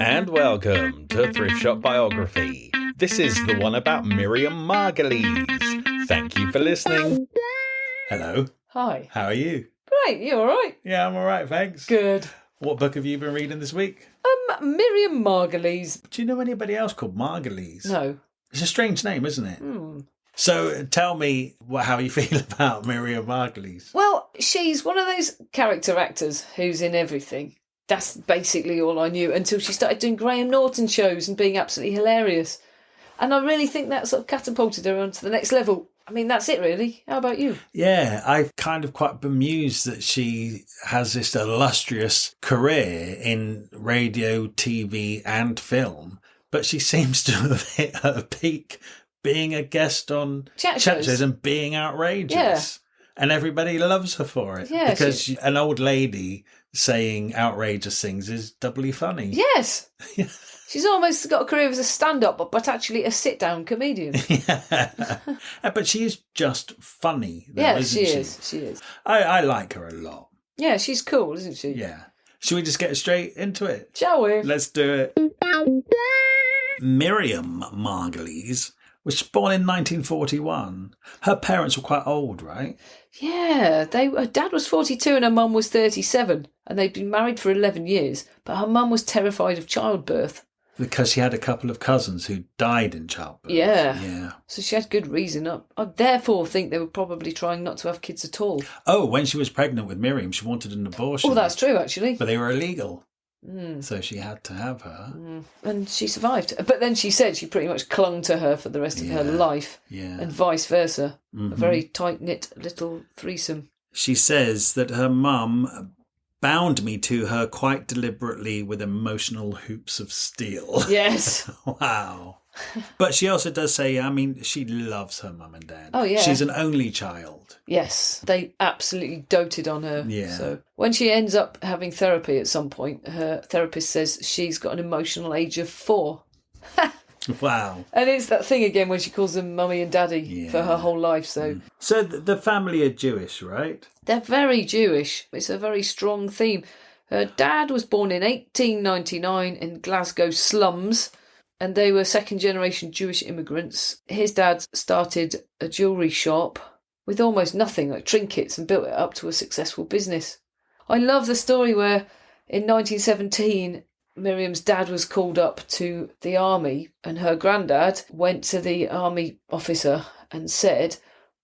And welcome to Thrift Shop Biography. This is the one about Miriam Margolyes. Thank you for listening. Hello. Hi. How are you? Great, you alright? Yeah, I'm alright, thanks. Good. What book have you been reading this week? Miriam Margolyes. Do you know anybody else called Margolyes? No. It's a strange name, isn't it? So tell me how you feel about Miriam Margolyes. Well, she's one of those character actors who's in everything. That's basically all I knew until she started doing Graham Norton shows and being absolutely hilarious. And I really think that sort of catapulted her onto the next level. I mean, that's it really. How about you? Yeah, I'm kind of quite bemused that she has this illustrious career in radio, TV and film, but she seems to have hit her peak being a guest on chat shows and being outrageous. Yeah. And everybody loves her for it. Yeah, because an old lady saying outrageous things is doubly funny. Yes. She's almost got a career as a stand-up, but actually a sit-down comedian. Yeah. But she is just funny, though, Yeah, isn't she? She is. I like her a lot. Yeah, she's cool, isn't she? Yeah. Should we just get straight into it? Shall we? Let's do it. Miriam Margolyes was born in 1941. Her parents were quite old, right? Yeah, her dad was 42 and her mum was 37, and they'd been married for 11 years, but her mum was terrified of childbirth. Because she had a couple of cousins who died in childbirth. Yeah. So she had good reason. I therefore think they were probably trying not to have kids at all. Oh, when she was pregnant with Miriam, she wanted an abortion. Oh, that's true, actually. But they were illegal. So she had to have her. And she survived. But then she said she pretty much clung to her for the rest of her life. Yeah. And vice versa. A very tight-knit little threesome. She says that her mum bound me to her quite deliberately with emotional hoops of steel. Yes. Wow. But she also does say, I mean, she loves her mum and dad. Oh, yeah. She's an only child. Yes, they absolutely doted on her. Yeah. So when she ends up having therapy at some point, her therapist says she's got an emotional age of 4. Wow. And it's that thing again when she calls them mummy and daddy for her whole life. So the family are Jewish, right? They're very Jewish. It's a very strong theme. Her dad was born in 1899 in Glasgow slums, and they were second-generation Jewish immigrants. His dad started a jewellery shop with almost nothing, like trinkets, and built it up to a successful business. I love the story where in 1917, Miriam's dad was called up to the army, and her granddad went to the army officer and said,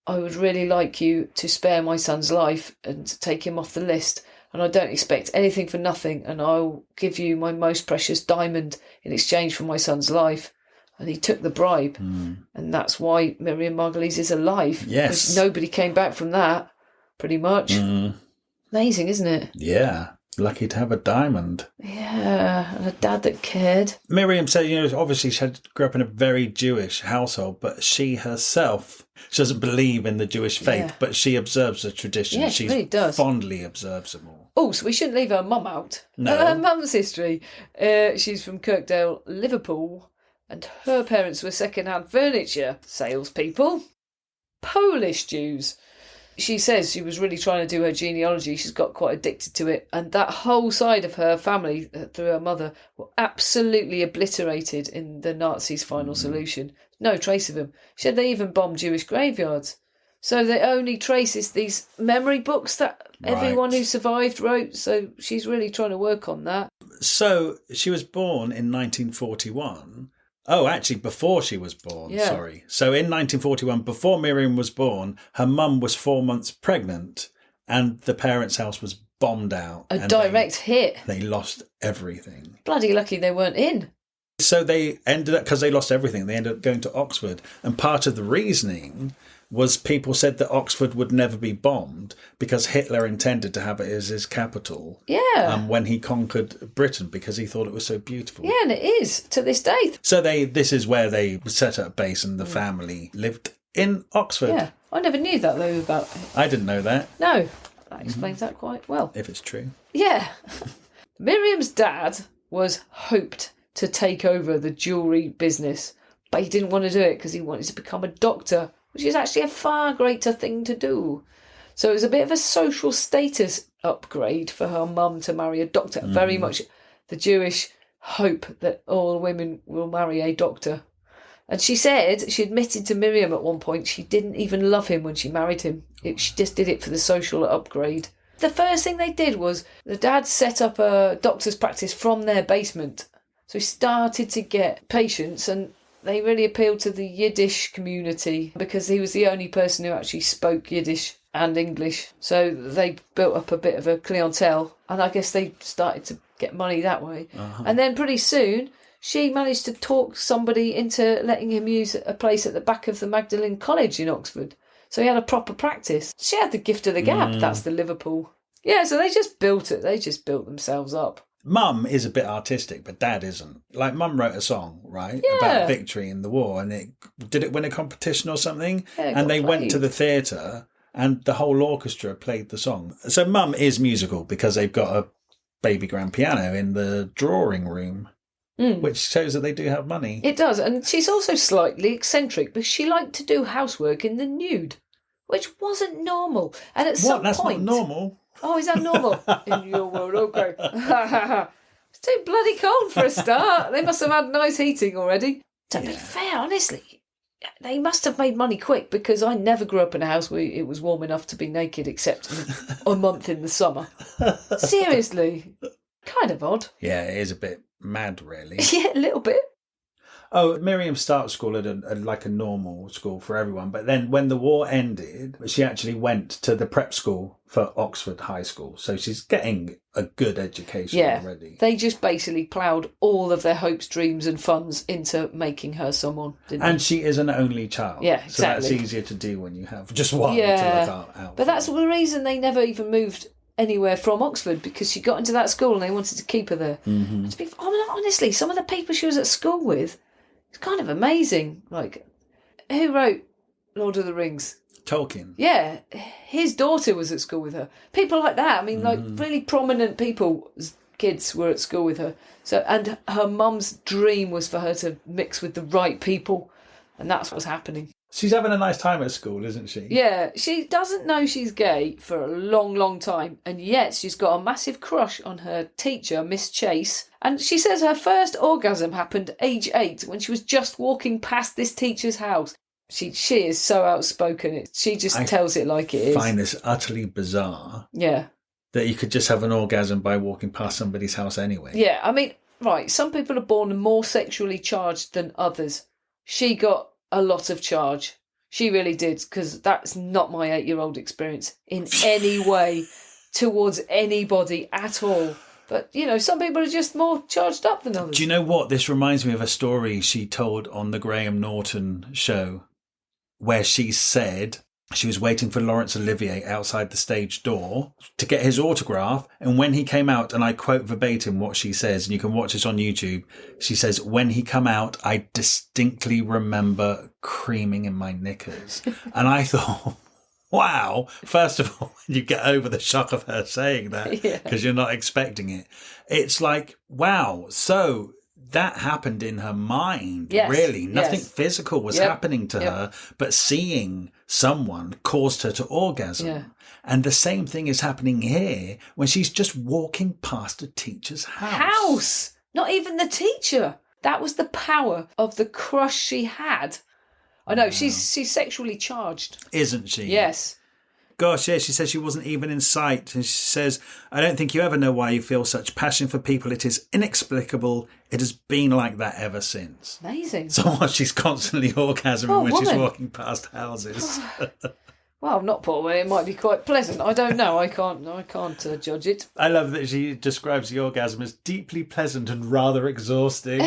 I would really like you to spare my son's life and take him off the list, and I don't expect anything for nothing, and I'll give you my most precious diamond in exchange for my son's life. And he took the bribe, and that's why Miriam Margolyes is alive. Yes. Because nobody came back from that, pretty much. Amazing, isn't it? Yeah. Lucky to have a diamond. Yeah, and a dad that cared. Miriam said, obviously she grew up in a very Jewish household, but she herself, she doesn't believe in the Jewish faith, but she observes the tradition. Yeah, she really does. Fondly observes them all. Oh, so we shouldn't leave her mum out. No. Her mum's history. She's from Kirkdale, Liverpool, and her parents were second-hand furniture salespeople. Polish Jews. She says she was really trying to do her genealogy. She's got quite addicted to it. And that whole side of her family, through her mother, were absolutely obliterated in the Nazis' final solution. No trace of them. She said they even bombed Jewish graveyards. So they only traces these memory books that everyone who survived wrote. So she's really trying to work on that. So she was born in 1941. Oh, actually, before she was born, sorry. So in 1941, before Miriam was born, her mum was 4 months pregnant and the parents' house was bombed out. A direct hit. They lost everything. Bloody lucky they weren't in. So they ended up, because they lost everything, they ended up going to Oxford. And part of the reasoning was people said that Oxford would never be bombed because Hitler intended to have it as his capital. Yeah. When he conquered Britain, because he thought it was so beautiful. Yeah, and it is to this day. So this is where they set up base and the family lived in Oxford. Yeah, I never knew that though about it. I didn't know that. No, that explains that quite well. If it's true. Yeah. Miriam's dad was hoped to take over the jewellery business, but he didn't want to do it because he wanted to become a doctor, which is actually a far greater thing to do. So it was a bit of a social status upgrade for her mum to marry a doctor. Very much the Jewish hope that all women will marry a doctor. And she said, she admitted to Miriam at one point, she didn't even love him when she married him. She just did it for the social upgrade. The first thing they did was the dad set up a doctor's practice from their basement. So he started to get patients, and they really appealed to the Yiddish community because he was the only person who actually spoke Yiddish and English. So they built up a bit of a clientele, and I guess they started to get money that way. And then pretty soon, she managed to talk somebody into letting him use a place at the back of the Magdalen College in Oxford. So he had a proper practice. She had the gift of the gab. That's the Liverpool. Yeah, so they just built it. They just built themselves up. Mum is a bit artistic, but Dad isn't. Like, Mum wrote a song, right, Yeah. about victory in the war, and did it win a competition or something? Yeah, and they went to the theatre, and the whole orchestra played the song. So Mum is musical because they've got a baby grand piano in the drawing room, which shows that they do have money. It does, and she's also slightly eccentric because she liked to do housework in the nude, which wasn't normal. And at some That's point, not normal. Oh, is that normal? In your world, okay. It's too bloody cold for a start. They must have had nice heating already. To be fair, honestly, they must have made money quick because I never grew up in a house where it was warm enough to be naked except a month in the summer. Seriously. Kind of odd. Yeah, it is a bit mad, really. Yeah, a little bit. Oh, Miriam started school at a normal school for everyone. But then when the war ended, she actually went to the prep school for Oxford High School. So she's getting a good education already. They just basically ploughed all of their hopes, dreams and funds into making her someone, didn't they? And she is an only child. Yeah, exactly. So that's easier to do when you have just one to look out But for. that's the reason they never even moved anywhere from Oxford, because she got into that school and they wanted to keep her there. And to be honestly, some of the people she was at school with, it's kind of amazing. Like, who wrote Lord of the Rings? Tolkien. Yeah, his daughter was at school with her. People like that. I mean, like really prominent people's kids were at school with her. So, and her mum's dream was for her to mix with the right people, and that's what's happening. She's having a nice time at school, isn't she? Yeah, she doesn't know she's gay for a long, long time, and yet she's got a massive crush on her teacher, Miss Chase. And she says her first orgasm happened at age 8 when she was just walking past this teacher's house. She is so outspoken. She just tells it like it is. I find this utterly bizarre. Yeah. That you could just have an orgasm by walking past somebody's house anyway. Yeah, I mean, right, some people are born more sexually charged than others. She got a lot of charge. She really did, because that's not my 8-year-old experience in any way towards anybody at all. But, you know, some people are just more charged up than others. Do you know what? This reminds me of a story she told on the Graham Norton show, where she said she was waiting for Laurence Olivier outside the stage door to get his autograph. And when he came out, and I quote verbatim what she says, and you can watch this on YouTube, she says, "When he come out, I distinctly remember creaming in my knickers." And I thought, wow, first of all, when you get over the shock of her saying that, because you're not expecting it, it's like, wow, so that happened in her mind, really. Nothing physical was happening to her, but seeing someone caused her to orgasm. Yeah. And the same thing is happening here when she's just walking past a teacher's house. Not even the teacher. That was the power of the crush she had. I know, she's sexually charged. Isn't she? Yes. Gosh, yeah, she says she wasn't even in sight. And she says, "I don't think you ever know why you feel such passion for people. It is inexplicable. It has been like that ever since." Amazing. So what, she's constantly orgasming when she's walking past houses. Well, not poor. It might be quite pleasant. I don't know. I can't judge it. I love that she describes the orgasm as deeply pleasant and rather exhausting.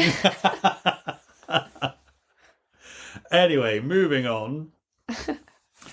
Anyway, moving on.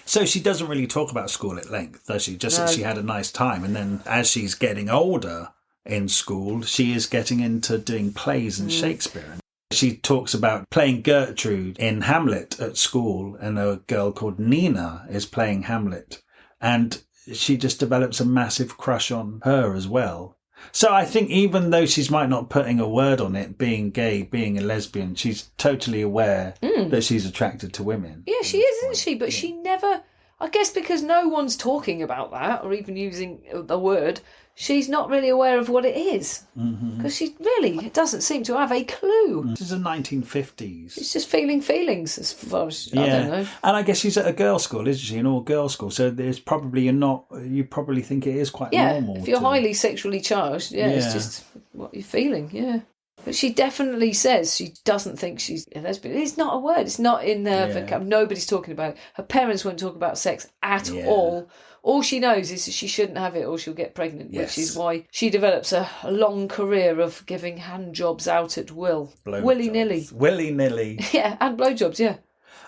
So she doesn't really talk about school at length, does she? Just that she had a nice time. And then as she's getting older in school, she is getting into doing plays and Shakespeare. She talks about playing Gertrude in Hamlet at school, and a girl called Nina is playing Hamlet. And she just develops a massive crush on her as well. So I think even though she's might not putting a word on it, being gay, being a lesbian, she's totally aware that she's attracted to women. Yeah, she is, isn't she? But she never... I guess because no one's talking about that or even using the word, she's not really aware of what it is. Because she really doesn't seem to have a clue. This is the 1950s. She's just feeling feelings as far as, I don't know. And I guess she's at a girls' school, isn't she? An all-girls school. So there's probably you probably think it is quite normal. If you're highly sexually charged, it's just what you're feeling, But she definitely says she doesn't think she's a lesbian. It's not a word. It's not in there. Nobody's talking about it. Her parents won't talk about sex at all. All she knows is that she shouldn't have it or she'll get pregnant, which is why she develops a long career of giving hand jobs out at will. Willy-nilly. Willy-nilly. Yeah, and blowjobs, yeah.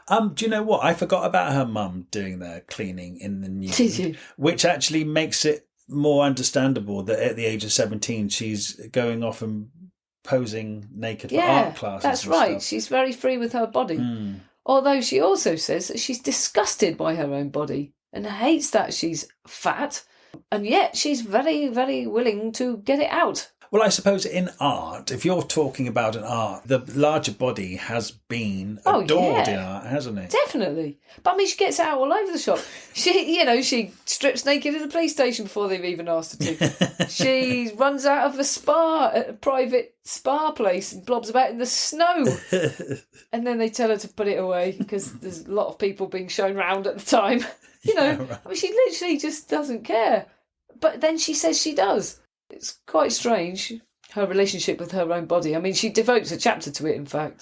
Do you know what? I forgot about her mum doing the cleaning in the nude. Did you? Which actually makes it more understandable that at the age of 17 she's going off and posing naked for art classes. That's right. She's very free with her body. Although she also says that she's disgusted by her own body and hates that she's fat, and yet she's very, very willing to get it out. Well, I suppose in art, if you're talking about an art, the larger body has been adored in art, hasn't it? Definitely. But I mean, she gets out all over the shop. She strips naked at the police station before they've even asked her to. She runs out of a spa at a private spa place and blobs about in the snow. And then they tell her to put it away because there's a lot of people being shown round at the time. I mean, she literally just doesn't care. But then she says she does. It's quite strange, her relationship with her own body. I mean, she devotes a chapter to it, in fact.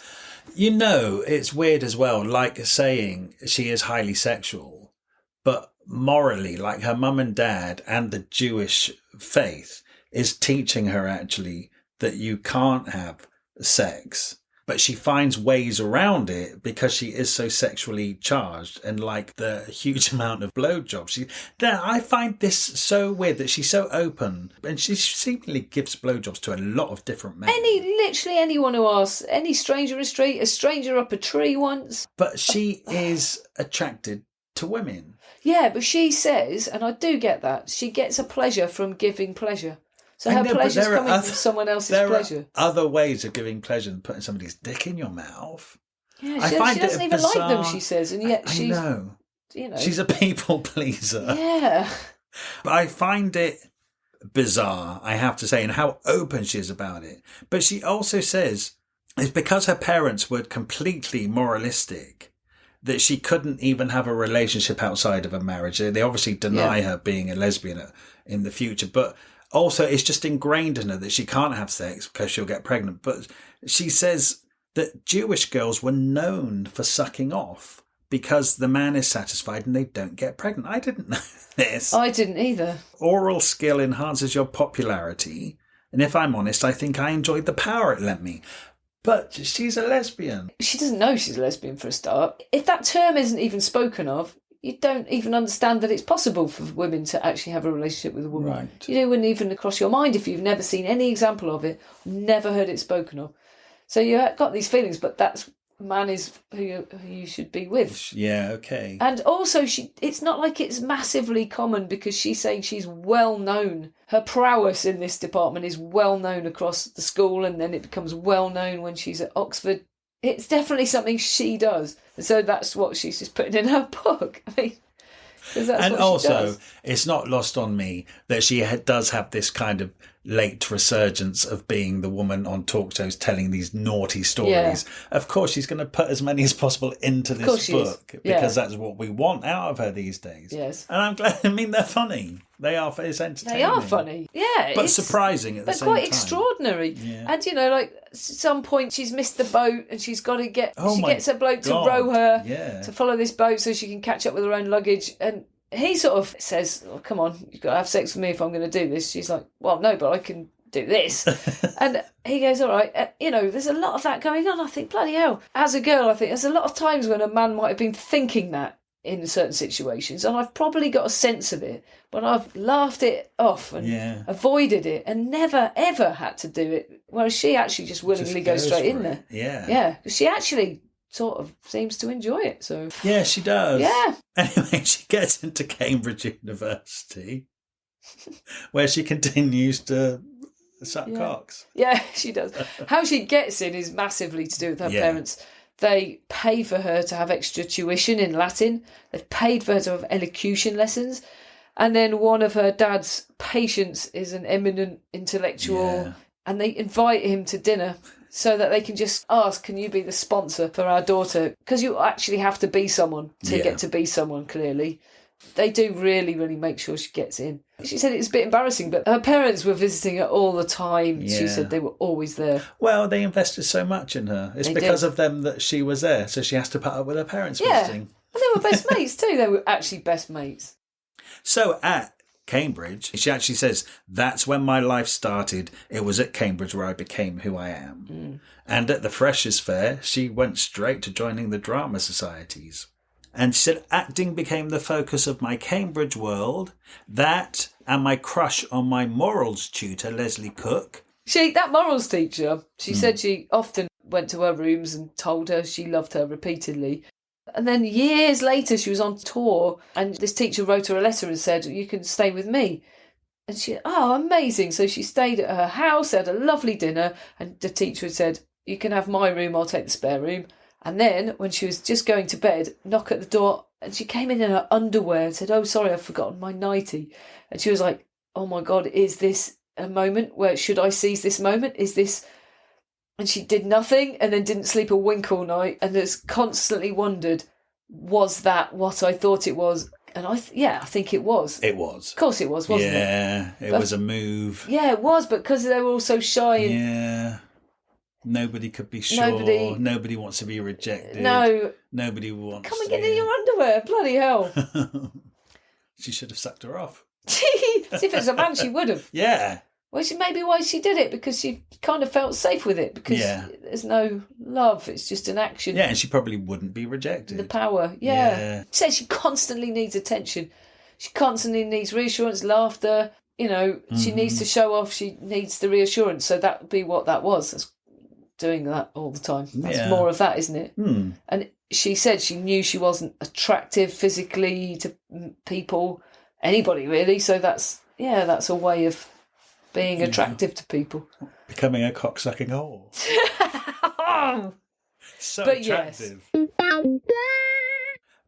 It's weird as well, like saying she is highly sexual, but morally, like her mum and dad and the Jewish faith is teaching her actually that you can't have sex. But she finds ways around it because she is so sexually charged and like the huge amount of blowjobs. I find this so weird that she's so open and she seemingly gives blowjobs to a lot of different men. Literally anyone who asks, any stranger in the street, a stranger up a tree once. But she is attracted to women. Yeah, but she says, and I do get that, she gets a pleasure from giving pleasure. So her pleasure's coming from someone else's pleasure. There are other ways of giving pleasure than putting somebody's dick in your mouth. Yeah, she doesn't even like them, she says, and yet she's... I know. She's a people pleaser. Yeah. But I find it bizarre, I have to say, and how open she is about it. But she also says it's because her parents were completely moralistic that she couldn't even have a relationship outside of a marriage. They obviously deny her being a lesbian in the future, but... Also, it's just ingrained in her that she can't have sex because she'll get pregnant. But she says that Jewish girls were known for sucking off because the man is satisfied and they don't get pregnant. I didn't know this. I didn't either. Oral skill enhances your popularity. And if I'm honest, I think I enjoyed the power it lent me. But she's a lesbian. She doesn't know she's a lesbian for a start. If that term isn't even spoken of, you don't even understand that it's possible for women to actually have a relationship with a woman. Right. You wouldn't even cross your mind if you've never seen any example of it, never heard it spoken of. So you got these feelings, but that's man is who you should be with. Yeah, okay. And also, it's not like it's massively common because she's saying she's well known. Her prowess in this department is well known across the school, and then it becomes well known when she's at Oxford. It's definitely something she does. And so that's what she's just putting in her book. I mean, and also, it's not lost on me that she does have this kind of late resurgence of being the woman on talk shows telling these naughty stories. Yeah. Of course, she's going to put as many as possible into this book because that's what we want out of her these days. Yes. And I'm glad, I mean, they're funny. They are, it's entertaining. They are funny, yeah. But surprising at the same time. But quite extraordinary. Yeah. And, like, at some point she's missed the boat and she's got to she gets a bloke to row her to follow this boat so she can catch up with her own luggage. And he sort of says, oh, come on, you've got to have sex with me if I'm going to do this. She's like, well, no, but I can do this. And he goes, all right. There's a lot of that going on. I think, bloody hell. As a girl, I think there's a lot of times when a man might have been thinking that in certain situations, and I've probably got a sense of it, but I've laughed it off and avoided it and never ever had to do it, whereas she actually just willingly goes straight in there. Because she actually sort of seems to enjoy it. So yeah, she does. Yeah. Anyway, she gets into Cambridge University where she continues to suck cocks. Yeah, she does. How she gets in is massively to do with her parents They pay for her to have extra tuition in Latin. They've paid for her to have elocution lessons. And then one of her dad's patients is an eminent intellectual, and they invite him to dinner so that they can just ask, can you be the sponsor for our daughter? Because you actually have to be someone to get to be someone, clearly. They do really, really make sure she gets in. She said it's a bit embarrassing, but her parents were visiting her all the time. Yeah. She said they were always there. Well, they invested so much in her. It's because of them that she was there, so she has to put up with her parents visiting. And they were best mates too. They were actually best mates. So at Cambridge, she actually says, that's when my life started. It was at Cambridge where I became who I am. And at the Freshers' Fair, she went straight to joining the drama societies. And she said, acting became the focus of my Cambridge world. That and my crush on my morals tutor, Leslie Cook. That morals teacher, she said she often went to her rooms and told her she loved her repeatedly. And then years later, she was on tour and this teacher wrote her a letter and said, you can stay with me. And she, amazing. So she stayed at her house, had a lovely dinner, and the teacher had said, you can have my room, I'll take the spare room. And then when she was just going to bed, knock at the door, and she came in her underwear and said, oh, sorry, I've forgotten my nightie. And she was like, oh my God, is this a moment where should I seize this moment? Is this... And she did nothing and then didn't sleep a wink all night and has constantly wondered, was that what I thought it was? And I think it was. It was. Of course it was, wasn't it? Yeah, it was a move. Yeah, it was, but because they were all so shy. And nobody could be sure. Nobody wants to be rejected. No. Nobody wants Come and get in your underwear. Bloody hell. She should have sucked her off. If it was a man, she would have. Yeah. Well, maybe why she did it, because she kind of felt safe with it, because there's no love, it's just an action. Yeah, and she probably wouldn't be rejected. The power, She says she constantly needs attention. She constantly needs reassurance, laughter, she needs to show off, she needs the reassurance. So that would be what that was. That's doing that all the time. That's more of that, isn't it? And she said she knew she wasn't attractive physically to people, anybody really. So that's a way of being attractive to people. Becoming a cocksucking whore. So but attractive. Yes.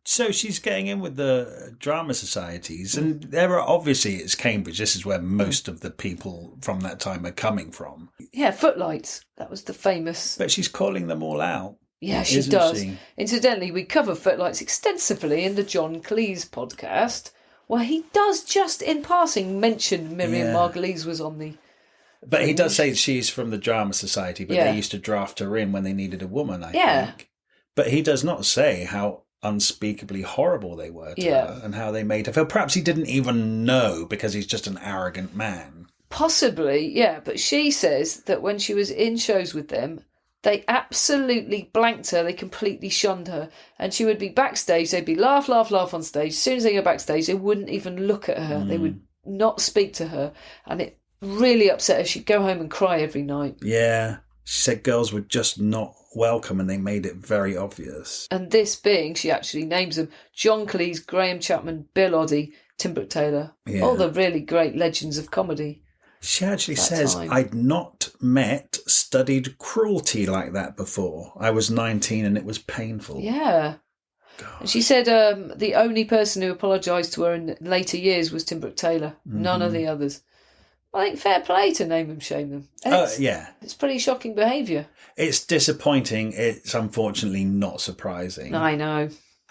So she's getting in with the drama societies, and there are obviously, it's Cambridge, this is where most of the people from that time are coming from. Yeah, Footlights, that was the famous... But she's calling them all out. Yeah, she does. Incidentally, we cover Footlights extensively in the John Cleese podcast, where he does just in passing mention Miriam Margolyes was on the... But he does say she's from the drama society, but they used to draft her in when they needed a woman, I think. But he does not say how unspeakably horrible they were to her and how they made her feel. Perhaps he didn't even know because he's just an arrogant man. Possibly, but she says that when she was in shows with them, they absolutely blanked her. They completely shunned her. And she would be backstage. They'd be laugh on stage. As soon as they go backstage, they wouldn't even look at her. They would not speak to her. And it really upset her. She'd go home and cry every night. Yeah. She said girls were just not welcome and they made it very obvious. And this being, she actually names them, John Cleese, Graham Chapman, Bill Oddie, Tim Brooke Taylor. Yeah. All the really great legends of comedy. She actually says, I'd not studied cruelty like that before. I was 19 and it was painful. Yeah. God. She said the only person who apologised to her in later years was Tim Brooke Taylor. None of the others. I think fair play to name them, shame them. It's pretty shocking behaviour. It's disappointing. It's unfortunately not surprising. I know.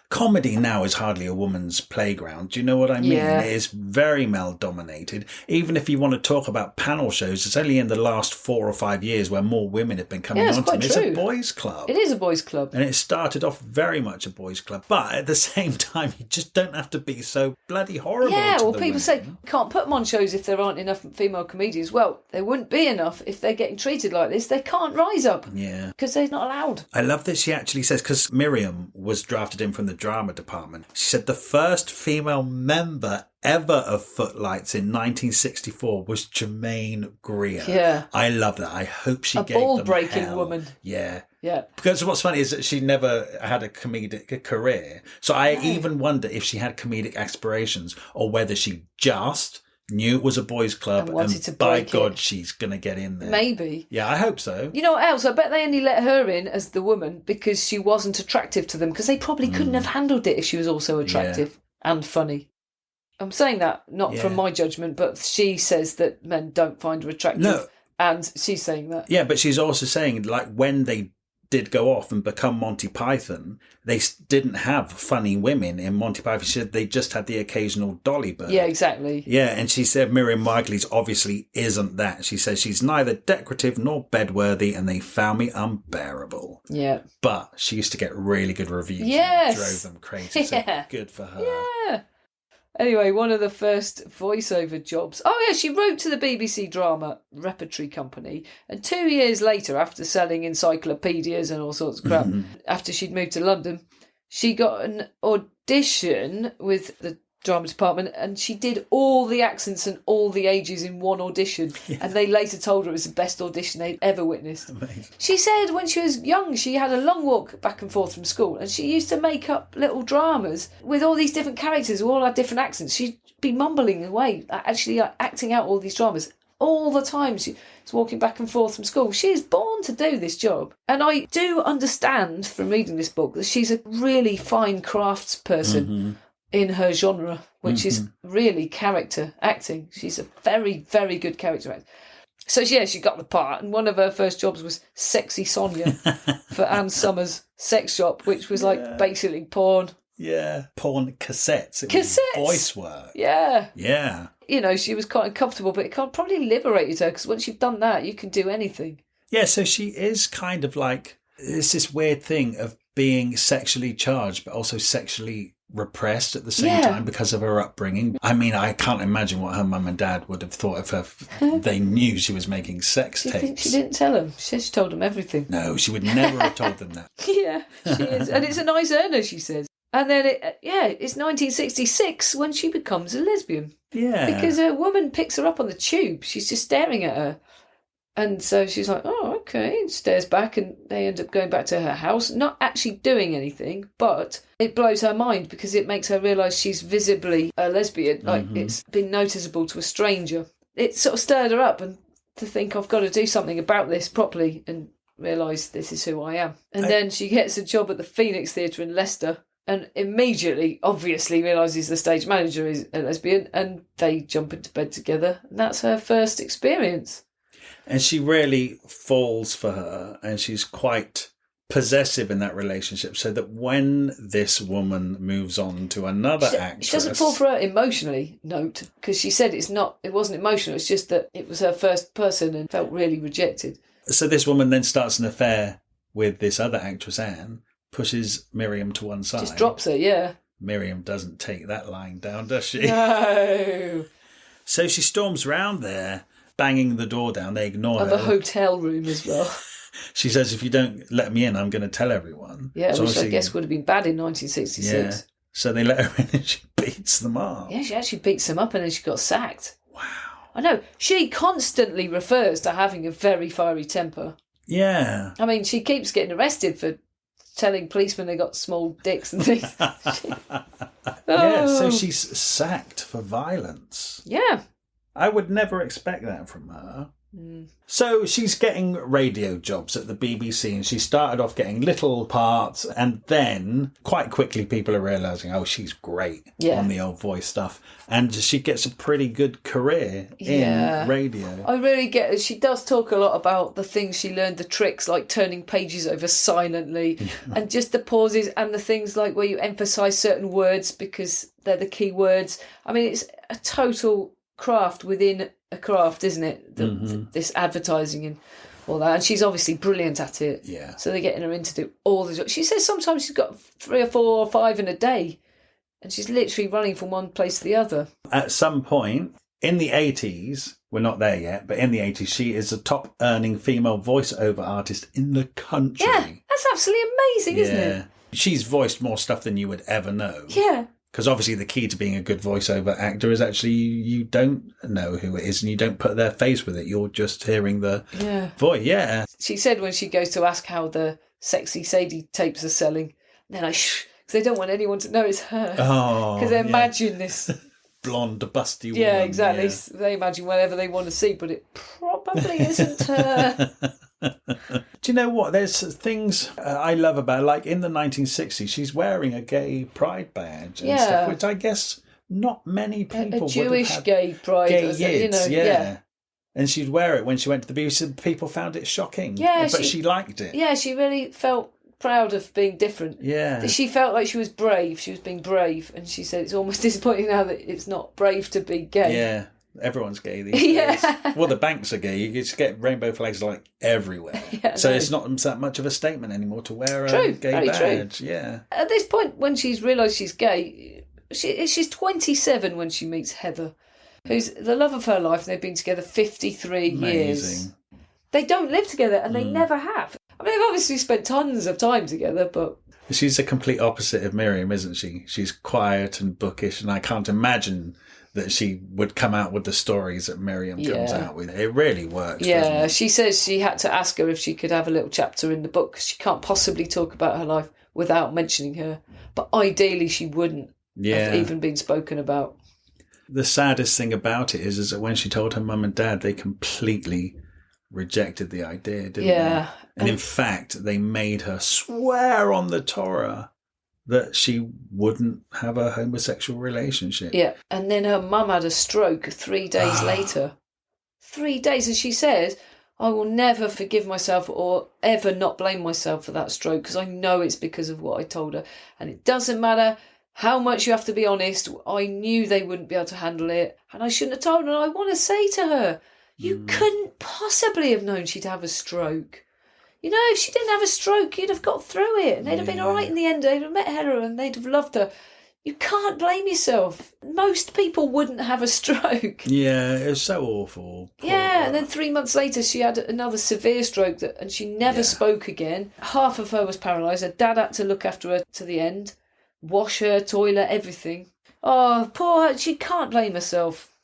Comedy now is hardly a woman's playground. Do you know what I mean? Yeah. It is very male-dominated. Even if you want to talk about panel shows, it's only in the last 4 or 5 years where more women have been coming onto them. It's a boys' club. It is a boys' club. And it started off very much a boys' club. But at the same time, you just don't have to be so bloody horrible Yeah, to well, the people women. say, can't put them on shows if there aren't enough female comedians. Well, there wouldn't be enough if they're getting treated like this. They can't rise up. Yeah. Because they're not allowed. I love that she actually says, because Miriam was drafted in from the drama department, she said the first female member ever of Footlights in 1964 was Jermaine Greer. Yeah. I love that. I hope she gave them ball-breaking woman. Yeah. Yeah. Because what's funny is that she never had a comedic career. So I even wonder if she had comedic aspirations or whether she just knew it was a boys' club, And wanted to by break God, it. she's going to get in there. Maybe. Yeah, I hope so. You know what else? I bet they only let her in as the woman because she wasn't attractive to them, because they probably couldn't have handled it if she was also attractive and funny. I'm saying that not from my judgment, but she says that men don't find her attractive. No. And she's saying that. Yeah, but she's also saying, like, when they did go off and become Monty Python, they didn't have funny women in Monty Python. She said they just had the occasional dolly bird. Yeah, exactly. Yeah, and she said Miriam Margolyes obviously isn't that. She says she's neither decorative nor bedworthy, and they found me unbearable. Yeah. But she used to get really good reviews. Yes. And drove them crazy. So good for her. Yeah. Anyway, one of the first voiceover jobs. Oh, yeah, she wrote to the BBC Drama Repertory Company. And 2 years later, after selling encyclopedias and all sorts of crap, after she'd moved to London, she got an audition with the drama department, and she did all the accents and all the ages in one audition. Yeah. And they later told her it was the best audition they'd ever witnessed. Amazing. She said when she was young, she had a long walk back and forth from school, and she used to make up little dramas with all these different characters who all had different accents. She'd be mumbling away, actually acting out all these dramas all the time. She was walking back and forth from school. She is born to do this job. And I do understand from reading this book that she's a really fine crafts person in her genre, which is really character acting. She's a very, very good character actor. So, yeah, she got the part, and one of her first jobs was Sexy Sonia for Ann Summers' sex shop, which was like basically porn. Yeah, porn cassettes. It was voice work. Yeah. Yeah. You know, she was quite uncomfortable, but it probably liberated her, because once you've done that, you can do anything. Yeah, so she is kind of like, it's this weird thing of being sexually charged, but also sexually repressed at the same time because of her upbringing. I mean, I can't imagine what her mum and dad would have thought of her. They knew she was making sex tapes. Think she didn't tell them? She told them everything. No, she would never have told them that. Yeah, she is. And it's a nice earner, she says. And then, it's 1966 when she becomes a lesbian. Yeah. Because a woman picks her up on the tube. She's just staring at her. And so she's like, oh, okay, and stares back, and they end up going back to her house, not actually doing anything, but it blows her mind because it makes her realise she's visibly a lesbian, like it's been noticeable to a stranger. It sort of stirred her up and to think, I've got to do something about this properly and realise this is who I am. And then she gets a job at the Phoenix Theatre in Leicester and immediately, obviously, realises the stage manager is a lesbian, and they jump into bed together, and that's her first experience. And she really falls for her, and she's quite possessive in that relationship, so that when this woman moves on to another actress... She doesn't fall for her emotionally, note, because she said it wasn't emotional, it's just that it was her first person and felt really rejected. So this woman then starts an affair with this other actress, Anne, pushes Miriam to one side. Just drops her, yeah. Miriam doesn't take that lying down, does she? No. So she storms round there, banging the door down. They ignore her. Of a hotel room as well. She says, if you don't let me in, I'm going to tell everyone. Yeah, so which I guess would have been bad in 1966. Yeah. So they let her in and she beats them up. Yeah, she actually beats them up and then she got sacked. Wow. I know. She constantly refers to having a very fiery temper. Yeah. I mean, she keeps getting arrested for telling policemen they got small dicks and things. Yeah, so she's sacked for violence. Yeah. I would never expect that from her. So she's getting radio jobs at the BBC, and she started off getting little parts, and then quite quickly people are realising, oh, she's great on the old voice stuff, and she gets a pretty good career in radio. I really get it. She does talk a lot about the things she learned, the tricks like turning pages over silently and just the pauses and the things like where you emphasise certain words because they're the key words. I mean, it's a total craft within a craft, isn't it? This advertising and all that. And she's obviously brilliant at it. Yeah. So they're getting her in to do all the jobs. She says sometimes she's got 3 or 4 or 5 in a day. And she's literally running from one place to the other. At some point in the 80s, we're not there yet, but in the 80s, she is a top earning female voiceover artist in the country. Yeah, that's absolutely amazing, isn't it? She's voiced more stuff than you would ever know. Yeah. Because obviously the key to being a good voiceover actor is actually you don't know who it is and you don't put their face with it. You're just hearing the voice. Yeah. She said when she goes to ask how the Sexy Sadie tapes are selling, then because they don't want anyone to know it's her. Oh. Because imagine this blonde, busty woman. Yeah, exactly. They imagine whatever they want to see, but it probably isn't her. Do you know what? There's things I love about, like in the 1960s, she's wearing a gay pride badge and stuff, which I guess not many people a Jewish would have had. gay pride. Gay yids, yeah. And she'd wear it when she went to the BBC. People found it shocking. Yeah, but she liked it. Yeah, she really felt proud of being different. Yeah. She felt like she was brave. She was being brave. And she said it's almost disappointing now that it's not brave to be gay. Yeah. Everyone's gay these days. Well, the banks are gay. You just get rainbow flags like everywhere. So it's not that much of a statement anymore to wear a gay badge. True. Yeah. At this point, when she's realised she's gay, she's 27 when she meets Heather, who's the love of her life. They've been together 53 years. They don't live together, and they never have. I mean, they've obviously spent tons of time together, but... She's a complete opposite of Miriam, isn't she? She's quiet and bookish, and I can't imagine that she would come out with the stories that Miriam comes out with. It really works. Yeah, she says she had to ask her if she could have a little chapter in the book because she can't possibly talk about her life without mentioning her. But ideally, she wouldn't have even been spoken about. The saddest thing about it is that when she told her mum and dad, they completely rejected the idea, didn't they? And in fact, they made her swear on the Torah that she wouldn't have a homosexual relationship. Yeah, and then her mum had a stroke 3 days later. 3 days, and she says, I will never forgive myself or ever not blame myself for that stroke because I know it's because of what I told her. And it doesn't matter how much you have to be honest. I knew they wouldn't be able to handle it, and I shouldn't have told her. And I want to say to her, you couldn't possibly have known she'd have a stroke. You know, if she didn't have a stroke, you'd have got through it. And they'd have been all right in the end. They'd have met Heather and they'd have loved her. You can't blame yourself. Most people wouldn't have a stroke. Yeah, it was so awful. Yeah, and then 3 months later, she had another severe stroke and she never spoke again. Half of her was paralysed. Her dad had to look after her to the end. Wash her, toilet, everything. Oh, poor her. She can't blame herself.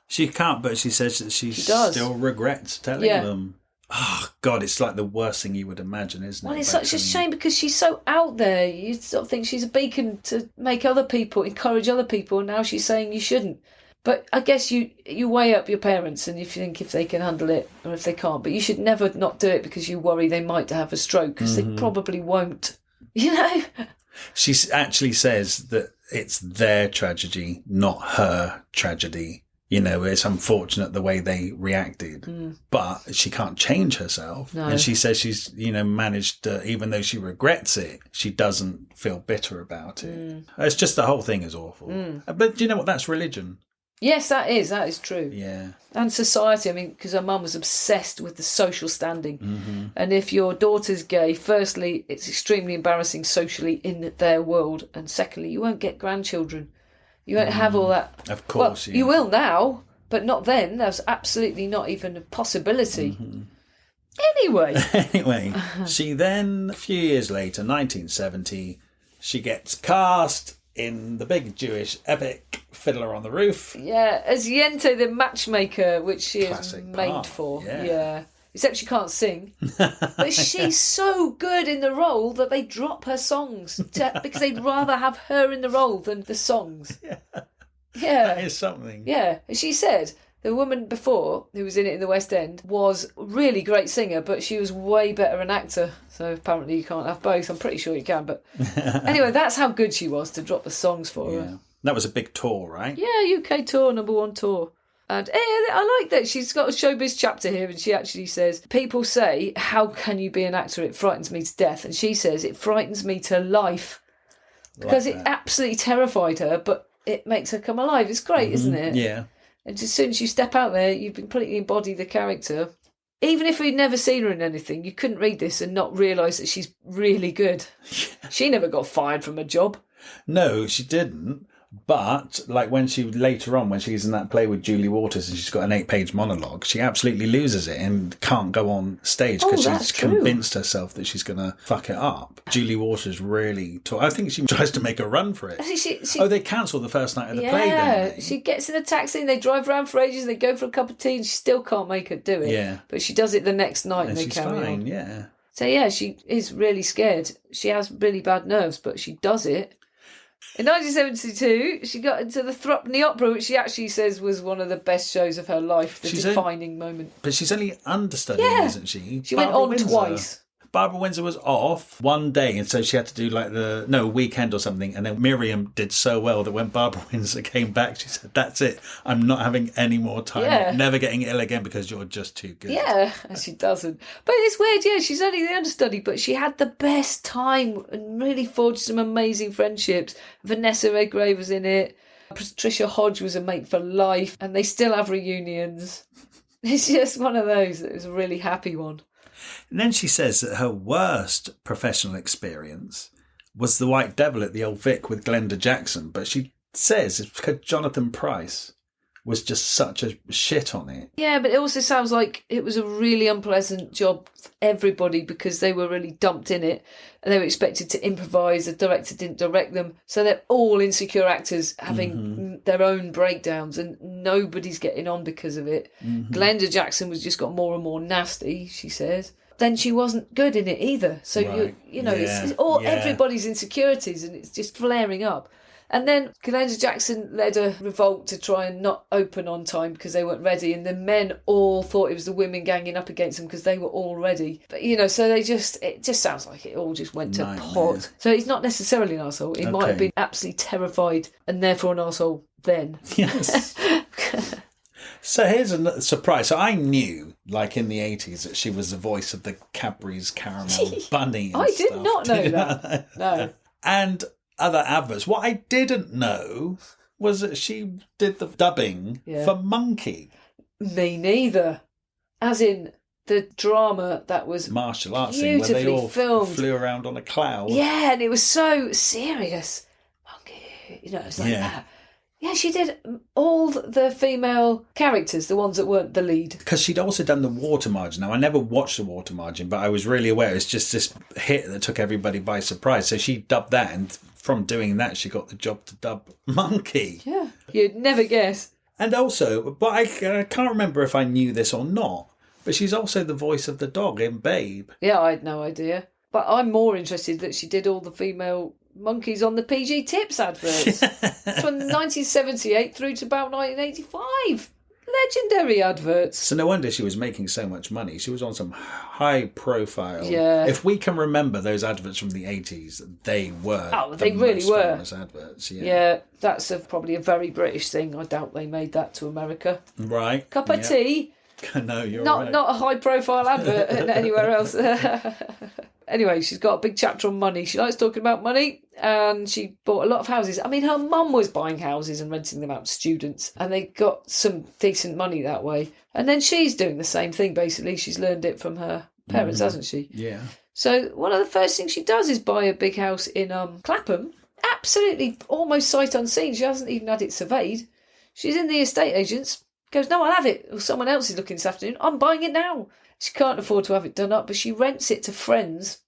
She can't, but she says that she still regrets telling them. Oh, God, it's like the worst thing you would imagine, isn't it? Well, it's such a shame because she's so out there. You sort of think she's a beacon to make other people, encourage other people, and now she's saying you shouldn't. But I guess you weigh up your parents and if you think if they can handle it or if they can't. But you should never not do it because you worry they might have a stroke because they probably won't. You know? She actually says that it's their tragedy, not her tragedy. You know, it's unfortunate the way they reacted, but she can't change herself. No. And she says she's, managed to, even though she regrets it, she doesn't feel bitter about it. It's just the whole thing is awful. But do you know what? That's religion. Yes, that is true. Yeah. And society, I mean, because her mum was obsessed with the social standing. And if your daughter's gay, firstly, it's extremely embarrassing socially in their world. And secondly, you won't get grandchildren. You won't have all that. Of course, you will now, but not then. There's absolutely not even a possibility. Anyway. She then, a few years later, 1970, she gets cast in the big Jewish epic Fiddler on the Roof. Yeah, as Yente the matchmaker, which she is made for. Yeah. Except she can't sing. But she's so good in the role that they drop her songs because they'd rather have her in the role than the songs. Yeah. That is something. Yeah. And she said the woman before, who was in it in the West End, was a really great singer, but she was way better an actor. So apparently you can't have both. I'm pretty sure you can. But anyway, that's how good she was to drop the songs for her. That was a big tour, right? Yeah, UK tour, #1 tour. And I like that. She's got a showbiz chapter here and she actually says, people say, how can you be an actor? It frightens me to death. And she says, it frightens me to life. Because it absolutely terrified her, but it makes her come alive. It's great, isn't it? Yeah. And as soon as you step out there, you completely embody the character. Even if we'd never seen her in anything, you couldn't read this and not realise that she's really good. She never got fired from a job. No, she didn't. But, like, when she's in that play with Julie Waters and she's got an 8-page monologue, she absolutely loses it and can't go on stage because she's convinced herself that she's going to fuck it up. Julie Waters really... I think she tries to make a run for it. They cancel the first night of the play, don't they? She gets in a taxi and they drive around for ages and they go for a cup of tea and she still can't make her do it. Yeah. But she does it the next night and they she's carry fine, on. Yeah. So, yeah, she is really scared. She has really bad nerves, but she does it. In 1972, she got into the Threepenny Opera, which she actually says was one of the best shows of her life, the defining moment. But she's only understudying, isn't she? She went on twice. Barbara Windsor was off one day, and so she had to do like weekend or something. And then Miriam did so well that when Barbara Windsor came back, she said, "That's it. I'm not having any more time. Yeah. Never getting ill again because you're just too good." Yeah, and she doesn't. But it's weird, yeah, she's only the understudy, but she had the best time and really forged some amazing friendships. Vanessa Redgrave was in it. Patricia Hodge was a mate for life, and they still have reunions. It's just one of those. It was a really happy one. And then she says that her worst professional experience was The White Devil at the Old Vic with Glenda Jackson. But she says it's because Jonathan Pryce was just such a shit on it. Yeah, but it also sounds like it was a really unpleasant job for everybody because they were really dumped in it and they were expected to improvise. The director didn't direct them. So they're all insecure actors having their own breakdowns and nobody's getting on because of it. Glenda Jackson was just got more and more nasty, she says. Then she wasn't good in it either. So, it's all everybody's insecurities and it's just flaring up. And then Glenda Jackson led a revolt to try and not open on time because they weren't ready. And the men all thought it was the women ganging up against them because they were all ready. But, so it just sounds like it all just went to pot. So he's not necessarily an arsehole. He might have been absolutely terrified and therefore an arsehole then. Yes. So here's a surprise. So I knew, like in the 80s, that she was the voice of the Cadbury's Caramel Bunny and I did stuff. not know that. No. And other adverts. What I didn't know was that she did the dubbing for Monkey. Me neither. As in the drama that was martial arts thing where they all filmed. Flew around on a cloud. Yeah, and it was so serious. Monkey, it's like that. Yeah, she did all the female characters, the ones that weren't the lead. Because she'd also done the Water Margin. Now, I never watched the Water Margin, but I was really aware it's just this hit that took everybody by surprise. So she dubbed that, and from doing that, she got the job to dub Monkey. Yeah, you'd never guess. And also, but I can't remember if I knew this or not, but she's also the voice of the dog in Babe. Yeah, I had no idea. But I'm more interested that she did all the female monkeys on the PG Tips adverts from 1978 through to about 1985. Legendary adverts. So no wonder she was making so much money. She was on some high profile. Yeah. If we can remember those adverts from the 80s, they were. Oh, they really were. Famous adverts. Yeah, that's probably a very British thing. I doubt they made that to America. Right. Cup of tea. No, you're right. Not a high profile advert anywhere else. Anyway, she's got a big chapter on money. She likes talking about money and she bought a lot of houses. I mean, her mum was buying houses and renting them out to students and they got some decent money that way. And then she's doing the same thing, basically. She's learned it from her parents, hasn't she? Yeah. So one of the first things she does is buy a big house in Clapham. Absolutely almost sight unseen. She hasn't even had it surveyed. She's in the estate agents. Goes, no, I'll have it. Or someone else is looking this afternoon. I'm buying it now. She can't afford to have it done up, but she rents it to friends.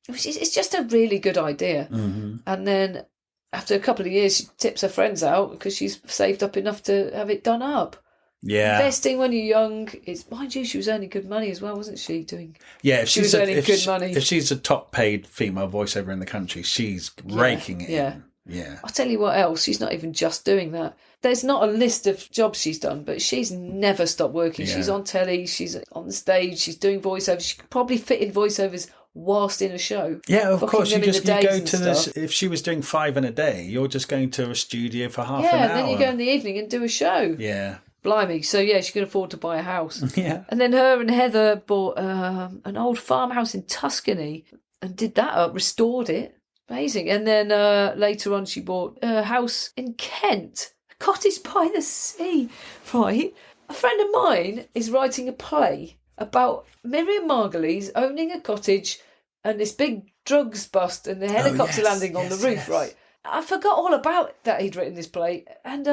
It's just a really good idea. Mm-hmm. And then after a couple of years, she tips her friends out because she's saved up enough to have it done up. Yeah. Investing when you're young. Mind you, she was earning good money as well, wasn't she? If she's earning good money. If she's a top paid female voiceover in the country, she's raking it in. Yeah. I'll tell you what else, she's not even just doing that. There's not a list of jobs she's done, but she's never stopped working. Yeah. She's on telly, she's on the stage, she's doing voiceovers. She could probably fit in voiceovers whilst in a show. Yeah, of course. You go to this. If she was doing 5 in a day, you're just going to a studio for half an hour. Yeah, and then you go in the evening and do a show. Yeah. Blimey. So, she can afford to buy a house. Yeah. And then her and Heather bought an old farmhouse in Tuscany and did that up, restored it. Amazing. And then later on, she bought a house in Kent, a cottage by the sea. Right. A friend of mine is writing a play about Miriam Margolyes owning a cottage and this big drugs bust and the helicopter landing on the roof. Right. I forgot all about that he'd written this play. And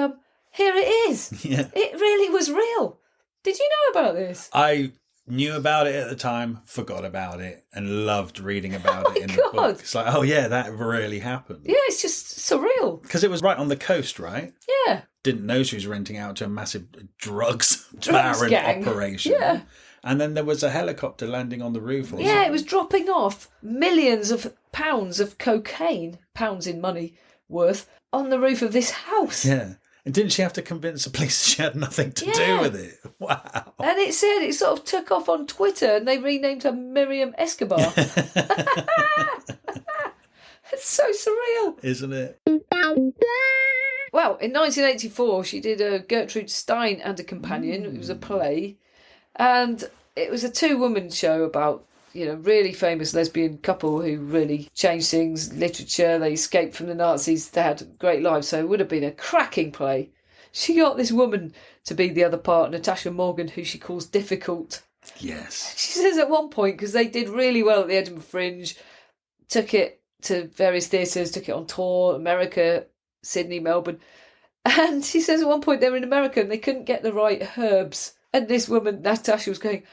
here it is. Yeah. It really was real. Did you know about this? I knew about it at the time, forgot about it, and loved reading about it in the book. It's like, oh yeah, that really happened. Yeah, it's just surreal. Because it was right on the coast, right? Yeah. Didn't know she was renting out to a massive drugs baron gang. Operation. Yeah. And then there was a helicopter landing on the roof. It was dropping off millions of pounds of cocaine, pounds in money, worth on the roof of this house. Yeah. And didn't she have to convince the police she had nothing to do with it? Wow. And it said it sort of took off on Twitter and they renamed her Miriam Escobar. It's so surreal. Isn't it? Well, in 1984, she did a Gertrude Stein and a Companion. It was a play. And it was a two-woman show about, really famous lesbian couple who really changed things, literature. They escaped from the Nazis. They had great lives. So it would have been a cracking play. She got this woman to be the other part, Natasha Morgan, who she calls difficult. Yes. She says at one point, because they did really well at the Edinburgh Fringe, took it to various theatres, took it on tour, America, Sydney, Melbourne. And she says at one point they were in America and they couldn't get the right herbs. And this woman, Natasha, was going,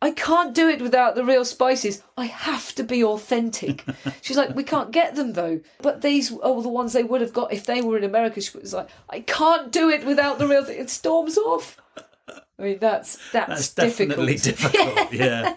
I can't do it without the real spices. I have to be authentic. She's like, we can't get them though. But these are the ones they would have got if they were in America. She was like, I can't do it without the real thing. It storms off. I mean, that's definitely difficult. Yeah.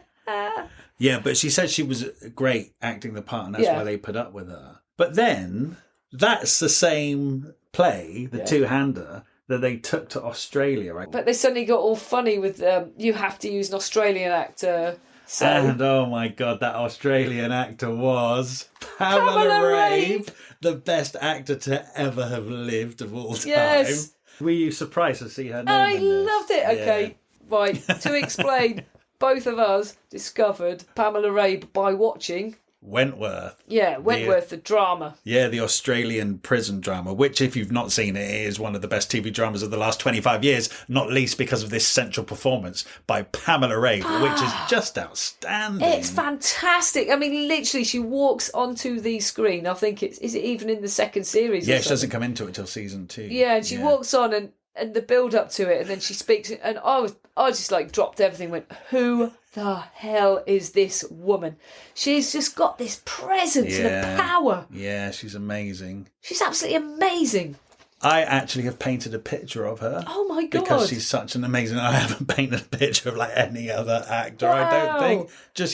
Yeah, but she said she was great acting the part and that's why they put up with her. But then that's the same play, the two-hander, that they took to Australia, right? But they suddenly got all funny with you have to use an Australian actor. So. And oh my God, that Australian actor was Pamela Rabe, the best actor to ever have lived of all time. Yes. Were you surprised to see her name? I loved it. Okay, right. To explain, both of us discovered Pamela Rabe by watching Wentworth. Yeah, Wentworth, the drama. Yeah, the Australian prison drama, which, if you've not seen it, is one of the best TV dramas of the last 25 years, not least because of this central performance by Pamela Rabe, which is just outstanding. It's fantastic. I mean, literally, she walks onto the screen. I think is it even in the second series? Yeah, she doesn't come into it till season 2. Yeah, and she walks on and the build up to it, and then she speaks, and I just like dropped everything, went, who the hell is this woman? She's just got this presence and a power. Yeah, she's amazing. She's absolutely amazing. I actually have painted a picture of her. Oh my God. Because she's such an amazing... I haven't painted a picture of like any other actor, I don't think. Just,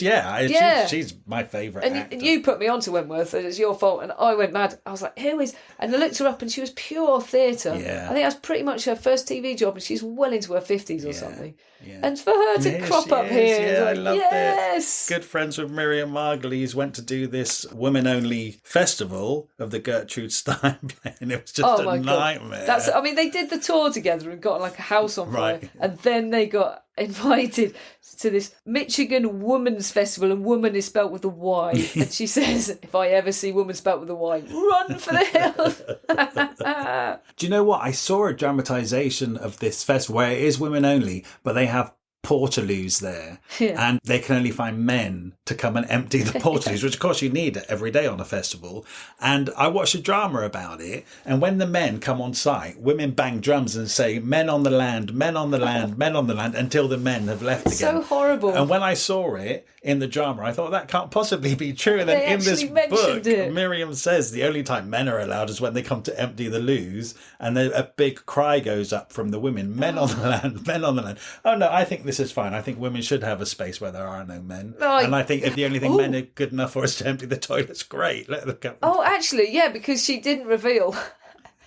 she's my favourite actor. And you put me onto Wentworth, and it's your fault, and I went mad. I was like, who is... And I looked her up, and she was pure theatre. Yeah. I think that was pretty much her first TV job, and she's well into her 50s or something. Yeah. And for her to crop up here... I loved it. Good friends with Miriam Margolyes, went to do this women-only festival of the Gertrude Stein play, and it was just a nightmare. They did the tour together and got like a house on fire, and then they got invited to this Michigan Women's Festival, and woman is spelt with a Y. And she says, if I ever see woman spelt with a Y, run for the hills. Do you know what? I saw a dramatisation of this festival where it is women only, but they have portaloos there, and they can only find men to come and empty the portaloos, which of course you need every day on a festival. And I watched a drama about it, and when the men come on site, women bang drums and say, men on the land, men on the land, men on the land, until the men have left again. So horrible. And when I saw it in the drama, I thought that can't possibly be true. And then in this book, Miriam says the only time men are allowed is when they come to empty the loos, and then a big cry goes up from the women, men on the land, men on the land. Oh no, I think this is fine. I think women should have a space where there are no men. And I think if the only thing men are good enough for is to empty the toilets, great. Let them come. Oh, actually, yeah, because she didn't reveal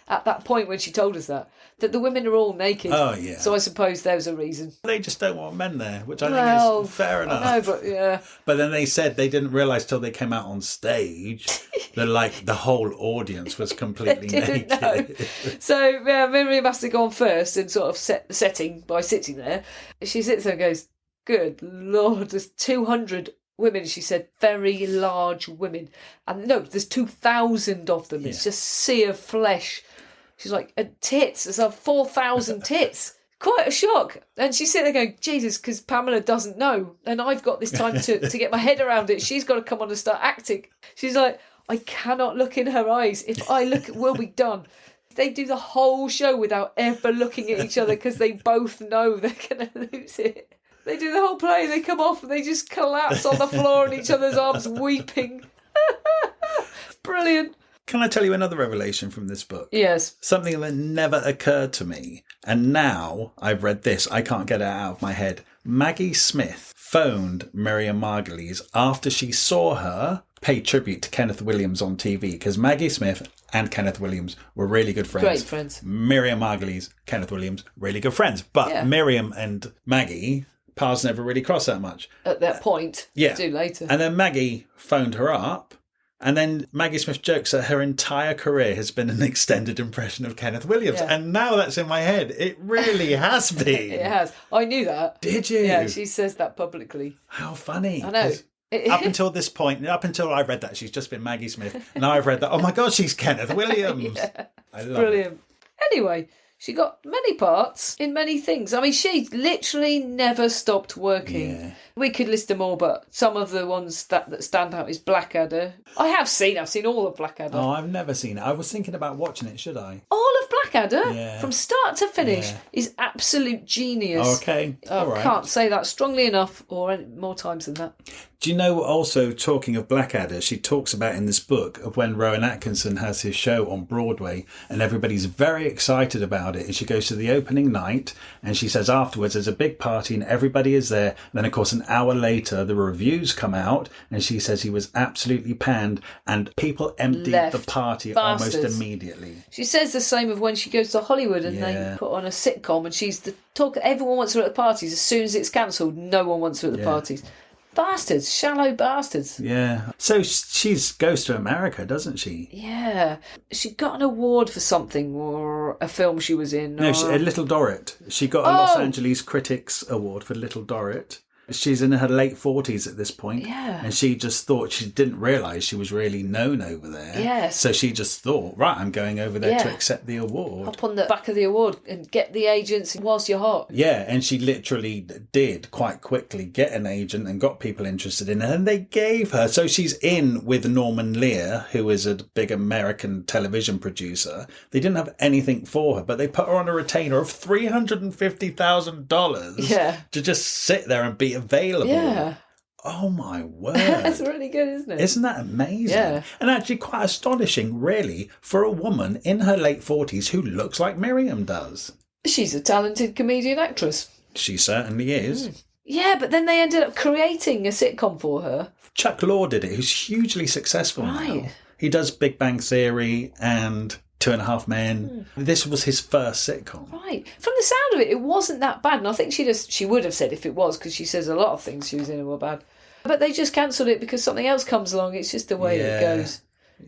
at that point when she told us that the women are all naked. Oh, yeah. So I suppose there's a reason. They just don't want men there, which I think is fair enough. I know, but yeah. But then they said they didn't realise till they came out on stage that like the whole audience was completely naked. Know. So Miriam has to go on first and sort of set the setting by sitting there. She sits there and goes, good Lord, there's 200 women, she said, very large women. And no, there's 2,000 of them. It's just sea of flesh. She's like, and tits, there's like 4,000 tits. Quite a shock. And she's sitting there going, Jesus, because Pamela doesn't know. And I've got this time to get my head around it. She's got to come on and start acting. She's like, I cannot look in her eyes. If I look, we'll be done. They do the whole show without ever looking at each other because they both know they're going to lose it. They do the whole play, they come off and they just collapse on the floor in each other's arms weeping. Brilliant. Can I tell you another revelation from this book? Yes. Something that never occurred to me. And now I've read this, I can't get it out of my head. Maggie Smith phoned Miriam Margolyes after she saw her pay tribute to Kenneth Williams on TV, because Maggie Smith and Kenneth Williams were really good friends. Great friends. Miriam Margolyes, Kenneth Williams, really good friends. But Miriam and Maggie, paths never really crossed that much. At that point. Yeah. Do later. And then Maggie phoned her up. And then Maggie Smith jokes that her entire career has been an extended impression of Kenneth Williams. Yeah. And now that's in my head. It really has been. It has. I knew that. Did you? Yeah, she says that publicly. How funny. I know. Up until this point, up until I read that, she's just been Maggie Smith. Now I've read that, oh my God, she's Kenneth Williams. Yeah. I love Brilliant. it. Anyway, she got many parts in many things. I mean, she literally never stopped working. Yeah. We could list them all, but some of the ones that stand out is Blackadder. I've seen all of Blackadder. Oh, I've never seen it. I was thinking about watching it, should I? All of Blackadder, from start to finish, is absolute genius. Okay, all right. I can't say that strongly enough or any more times than that. Do you know, also, talking of Blackadder, she talks about in this book of when Rowan Atkinson has his show on Broadway and everybody's very excited about it. And she goes to the opening night and she says afterwards there's a big party and everybody is there. And then, of course, an hour later, the reviews come out and she says he was absolutely panned and people emptied the party almost immediately. She says the same of when she goes to Hollywood and they put on a sitcom and she's the talk. Everyone wants her at the parties. As soon as it's cancelled, no one wants her at the parties. Bastards, shallow bastards. Yeah. So she goes to America, doesn't she? Yeah. She got an award for something or a film she was in. No, Little Dorrit. She got a Los Angeles Critics Award for Little Dorrit. She's in her late 40s at this point. Yeah. And she just thought, she didn't realise she was really known over there. Yes. So she just thought, right, I'm going over there to accept the award. Hop on the back of the award and get the agents whilst you're hot. Yeah, and she literally did quite quickly get an agent and got people interested in her. And they gave her, so she's in with Norman Lear, who is a big American television producer. They didn't have anything for her, but they put her on a retainer of $350,000 to just sit there and be available. Yeah. Oh my word. That's really good, isn't it? Isn't that amazing? Yeah. And actually quite astonishing, really, for a woman in her late 40s who looks like Miriam does. She's a talented comedian actress. She certainly is. Yeah, but then they ended up creating a sitcom for her. Chuck Lorre did it, who's hugely successful now. He does Big Bang Theory and Two and a Half Men. This was his first sitcom. Right. From the sound of it, it wasn't that bad. And I think she would have said if it was, because she says a lot of things she was in were bad. But they just cancelled it because something else comes along. It's just the way it goes.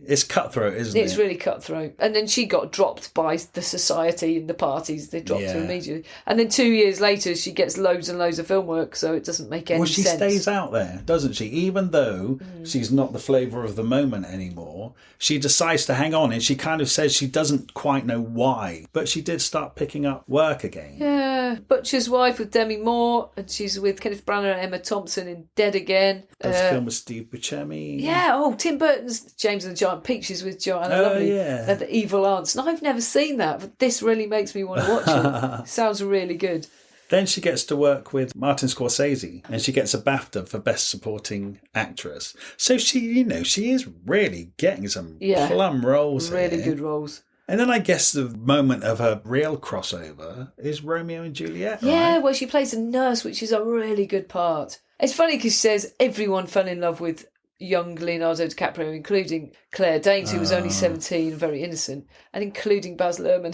It's cutthroat, isn't it? It's really cutthroat. And then she got dropped by the society and the parties. They dropped her immediately. And then 2 years later, she gets loads and loads of film work, so it doesn't make any sense. Well, she stays out there, doesn't she? Even though she's not the flavour of the moment anymore, she decides to hang on, and she kind of says she doesn't quite know why. But she did start picking up work again. Yeah. Butcher's Wife with Demi Moore, and she's with Kenneth Branagh and Emma Thompson in Dead Again. Does film with Steve Buscemi. Yeah, Tim Burton's James and the Giant Peaches with Joanna Lumley and the Evil Aunts. And I've never seen that, but this really makes me want to watch it. Sounds really good. Then she gets to work with Martin Scorsese and she gets a BAFTA for Best Supporting Actress. So she is really getting some plum roles really here. Good roles. And then I guess the moment of her real crossover is Romeo and Juliet, Yeah, right? where she plays a nurse, which is a really good part. It's funny because she says everyone fell in love with young Leonardo DiCaprio, including Claire Danes, who was only 17 and very innocent, and including Baz Luhrmann.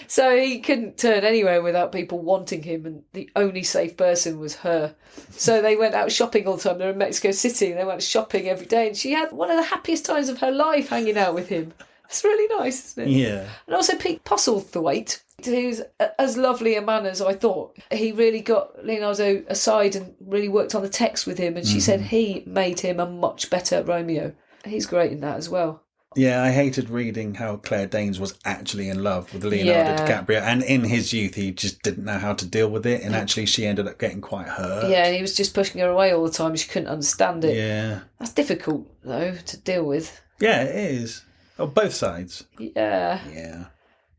So he couldn't turn anywhere without people wanting him, and the only safe person was her. So they went out shopping all the time. They were in Mexico City, and they went shopping every day, and she had one of the happiest times of her life hanging out with him. It's really nice, isn't it? Yeah. And also Pete Postlethwaite, who's as lovely a man as I thought. He really got Leonardo aside and really worked on the text with him, and she said he made him a much better Romeo. He's great in that as well. Yeah, I hated reading how Claire Danes was actually in love with Leonardo DiCaprio, and in his youth he just didn't know how to deal with it, and actually she ended up getting quite hurt. Yeah, and he was just pushing her away all the time. She couldn't understand it. Yeah. That's difficult, though, to deal with. Yeah, it is. On both sides. Yeah. Yeah.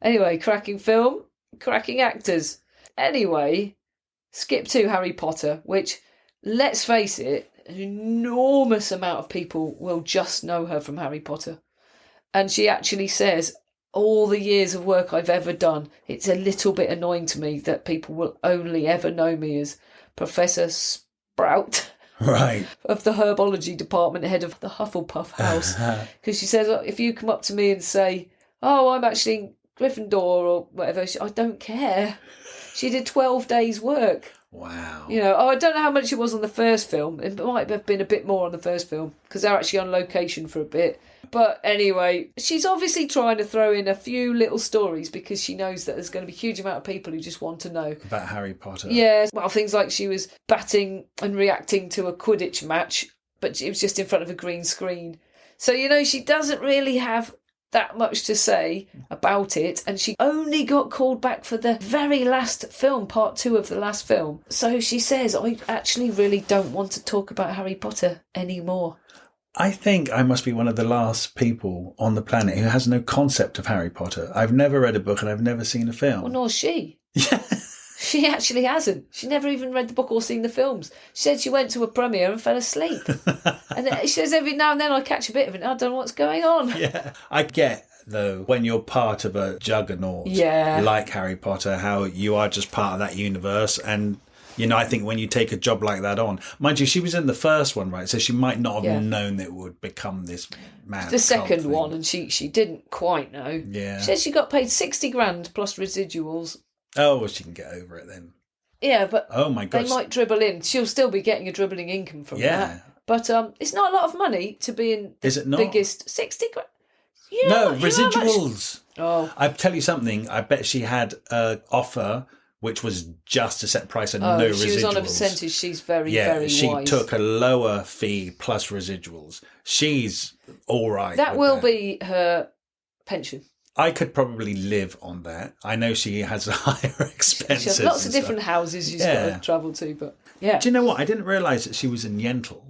Anyway, cracking film, cracking actors. Anyway, skip to Harry Potter, which, let's face it, an enormous amount of people will just know her from Harry Potter. And she actually says, all the years of work I've ever done, it's a little bit annoying to me that people will only ever know me as Professor Sprout. Right. of the herbology department, head of the Hufflepuff house. Because she says, if you come up to me and say, oh, I'm actually Gryffindor or whatever, I don't care. She did 12 days' work. Wow. I don't know how much it was on the first film. It might have been a bit more on the first film because they're actually on location for a bit. But anyway, she's obviously trying to throw in a few little stories because she knows that there's going to be a huge amount of people who just want to know. About Harry Potter. Yeah, well, things like she was batting and reacting to a Quidditch match, but it was just in front of a green screen. So, she doesn't really have that much to say about it, and she only got called back for the very last film, part 2 of the last film. So she says, I actually really don't want to talk about Harry Potter anymore. I think I must be one of the last people on the planet who has no concept of Harry Potter. I've never read a book and I've never seen a film. Well, nor she. Yeah. She actually hasn't. She never even read the book or seen the films. She said she went to a premiere and fell asleep. And she says every now and then I catch a bit of it. I don't know what's going on. Yeah. I get, though, when you're part of a juggernaut like Harry Potter, how you are just part of that universe. And, I think when you take a job like that on, mind you, she was in the first one, right? So she might not have known that it would become this mad the second one, and she didn't quite know. Yeah. She said she got paid 60 grand plus residuals. Oh, well, she can get over it then. Yeah, but oh my gosh, they might dribble in. She'll still be getting a dribbling income from that. But it's not a lot of money to be in the biggest 60 grand. No, residuals. Oh. I tell you something, I bet she had an offer which was just a set price and no residuals. She was on a percentage. She's very wise. She took a lower fee plus residuals. She's all right. That will be her pension. I could probably live on that. I know she has higher expenses. She has lots of different houses she's got to travel to, but yeah. Do you know what? I didn't realise that she was in Yentl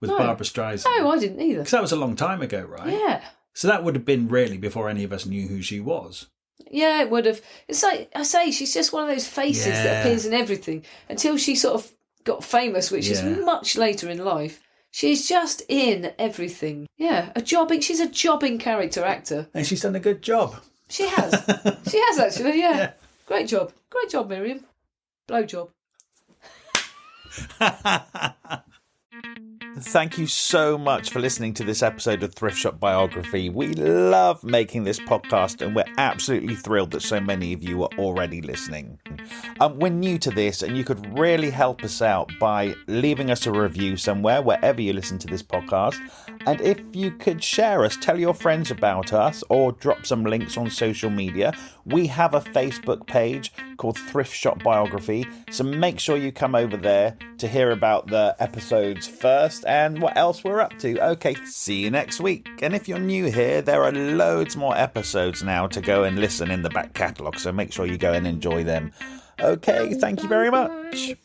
with Barbara Streisand. No, I didn't either. Because that was a long time ago, right? Yeah. So that would have been really before any of us knew who she was. Yeah, it would have. It's like I say, she's just one of those faces that appears in everything until she sort of got famous, which is much later in life. She's just in everything. Yeah, she's a jobbing character actor. And she's done a good job. She has. She has, actually, yeah. Great job. Great job, Miriam. Blow job. Thank you so much for listening to this episode of Thrift Shop Biography. We love making this podcast and we're absolutely thrilled that so many of you are already listening. We're new to this and you could really help us out by leaving us a review somewhere, wherever you listen to this podcast. And if you could share us, tell your friends about us or drop some links on social media. We have a Facebook page called Thrift Shop Biography, so make sure you come over there to hear about the episodes first and what else we're up to. Okay, see you next week. And if you're new here, there are loads more episodes now to go and listen in the back catalogue, so make sure you go and enjoy them. Okay, thank you very much.